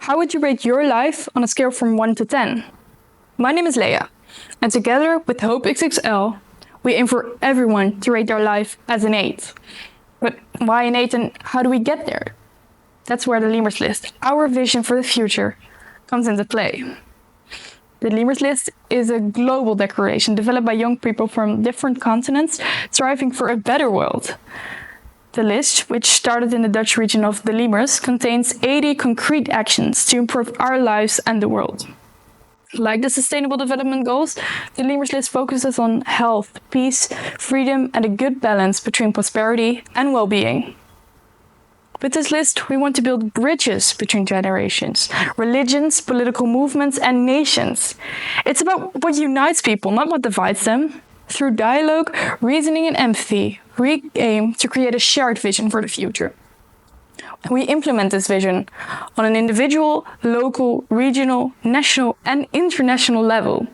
how would you rate your life on a scale from 1 to 10? My name is Leia, and together with HOPE XXL, we aim for everyone to rate their life as an 8. But why an 8 and how do we get there? That's where the Liemers List, our vision for the future, comes into play. The Liemers List is a global declaration developed by young people from different continents striving for a better world. The list, which started in the Dutch region of the Liemers, contains 80 concrete actions to improve our lives and the world. Like the Sustainable Development Goals, the Liemers List focuses on health, peace, freedom, and a good balance between prosperity and well-being. With this list, we want to build bridges between generations, religions, political movements, and nations. It's about what unites people, not what divides them. Through dialogue, reasoning, and empathy, we aim to create a shared vision for the future. We implement this vision on an individual, local, regional, national, and international level.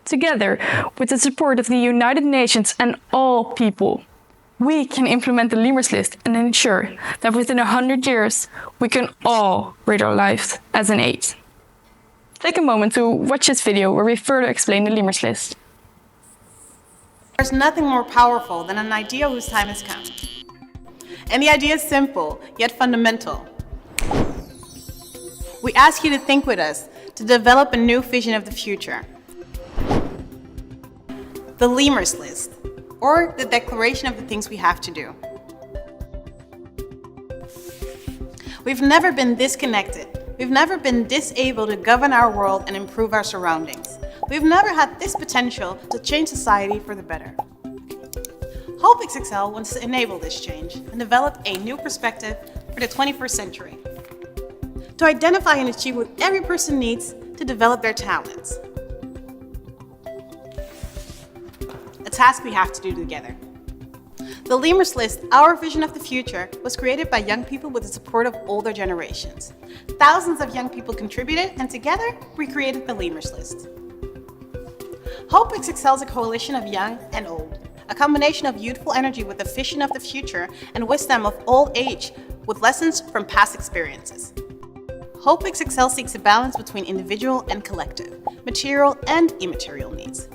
Together, with the support of the United Nations and all people, we can implement the Liemers List and ensure that within 100 years, we can all rate our lives as an 8. Take a moment to watch this video where we further explain the Liemers List. There's nothing more powerful than an idea whose time has come. And the idea is simple, yet fundamental. We ask you to think with us to develop a new vision of the future. The Liemers List, or the declaration of the things we have to do. We've never been disconnected. We've never been disable to govern our world and improve our surroundings. We've never had this potential to change society for the better. HOPE XXL wants to enable this change and develop a new perspective for the 21st century. To identify and achieve what every person needs to develop their talents. A task we have to do together. The Liemers List, our vision of the future, was created by young people with the support of older generations. Thousands of young people contributed, and together we created the Liemers List. HOPE XXL is a coalition of young and old, a combination of youthful energy with the vision of the future and wisdom of old age with lessons from past experiences. HOPE XXL seeks a balance between individual and collective, material and immaterial needs.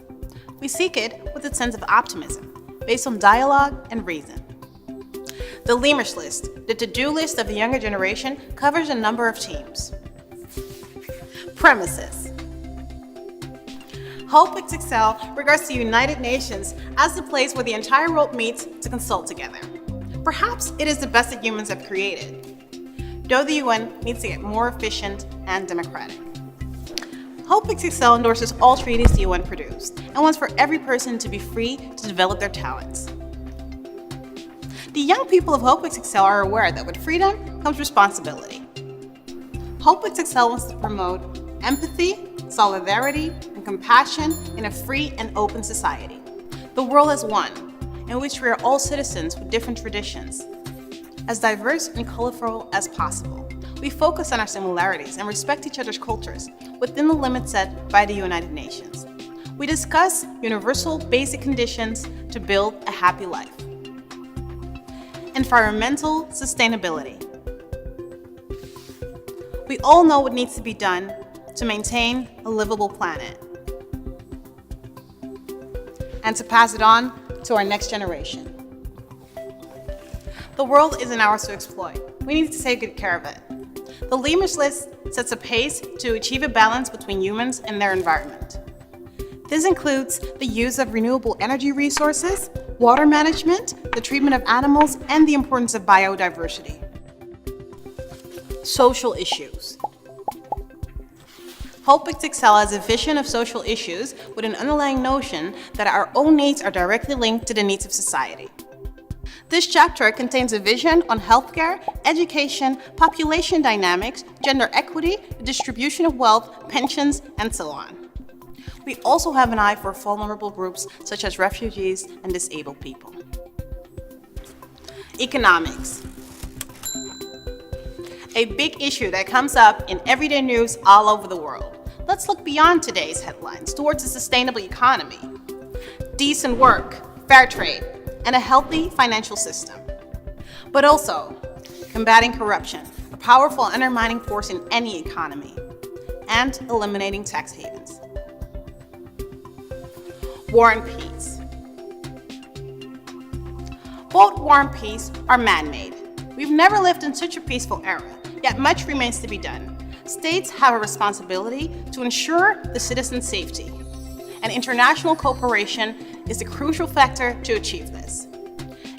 We seek it with a sense of optimism, based on dialogue and reason. The Liemers List, the to-do list of the younger generation, covers a number of themes. Premises. HOPE XXL regards the United Nations as the place where the entire world meets to consult together. Perhaps it is the best that humans have created, though the UN needs to get more efficient and democratic. HOPE XXL endorses all treaties the UN produced and wants for every person to be free to develop their talents. The young people of HOPE XXL are aware that with freedom comes responsibility. HOPE XXL wants to promote empathy, solidarity, and compassion in a free and open society. The world as one, in which we are all citizens with different traditions, as diverse and colorful as possible. We focus on our similarities and respect each other's cultures within the limits set by the United Nations. We discuss universal basic conditions to build a happy life. Environmental sustainability. We all know what needs to be done to maintain a livable planet and to pass it on to our next generation. The world isn't ours to exploit. We need to take good care of it. The Liemers List sets a pace to achieve a balance between humans and their environment. This includes the use of renewable energy resources, water management, the treatment of animals, and the importance of biodiversity. Social issues. HOPE XXL has a vision of social issues with an underlying notion that our own needs are directly linked to the needs of society. This chapter contains a vision on healthcare, education, population dynamics, gender equity, the distribution of wealth, pensions, and so on. We also have an eye for vulnerable groups such as refugees and disabled people. Economics. A big issue that comes up in everyday news all over the world. Let's look beyond today's headlines towards a sustainable economy, decent work, fair trade, and a healthy financial system. But also combating corruption, a powerful undermining force in any economy, and eliminating tax havens. War and peace. Both war and peace are man-made. We've never lived in such a peaceful era, yet much remains to be done. States have a responsibility to ensure the citizens' safety, and international cooperation is a crucial factor to achieve this.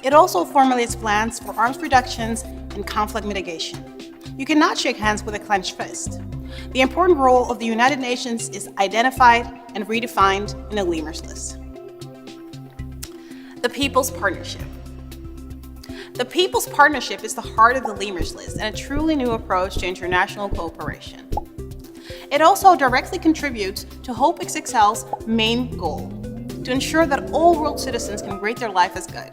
It also formulates plans for arms reductions and conflict mitigation. You cannot shake hands with a clenched fist. The important role of the United Nations is identified and redefined in the Liemers List. The People's Partnership. The People's Partnership is the heart of the Liemers List and a truly new approach to international cooperation. It also directly contributes to HOPE XXL's main goal, to ensure that all world citizens can rate their life as good.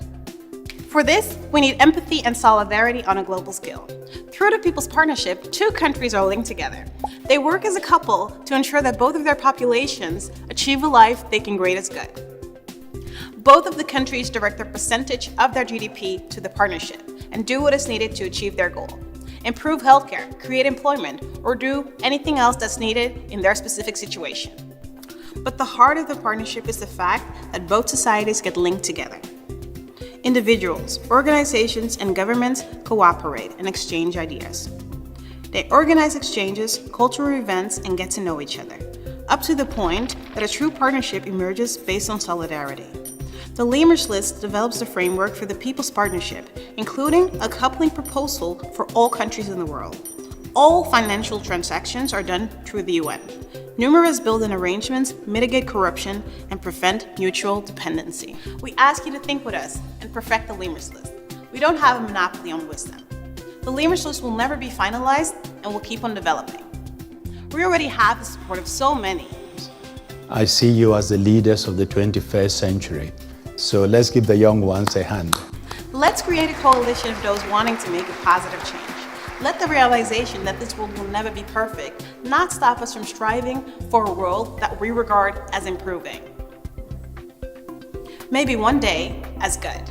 For this, we need empathy and solidarity on a global scale. Through the People's Partnership, two countries are linked together. They work as a couple to ensure that both of their populations achieve a life they can rate as good. Both of the countries direct their percentage of their GDP to the partnership and do what is needed to achieve their goal. Improve healthcare, create employment, or do anything else that's needed in their specific situation. But the heart of the partnership is the fact that both societies get linked together. Individuals, organizations, and governments cooperate and exchange ideas. They organize exchanges, cultural events, and get to know each other, up to the point that a true partnership emerges based on solidarity. The Liemers List develops the framework for the People's Partnership, including a coupling proposal for all countries in the world. All financial transactions are done through the UN. Numerous built-in arrangements mitigate corruption and prevent mutual dependency. We ask you to think with us and perfect the Liemers List. We don't have a monopoly on wisdom. The Liemers List will never be finalized and will keep on developing. We already have the support of so many. I see you as the leaders of the 21st century. So let's give the young ones a hand. Let's create a coalition of those wanting to make a positive change. Let the realization that this world will never be perfect not stop us from striving for a world that we regard as improving. Maybe one day as good.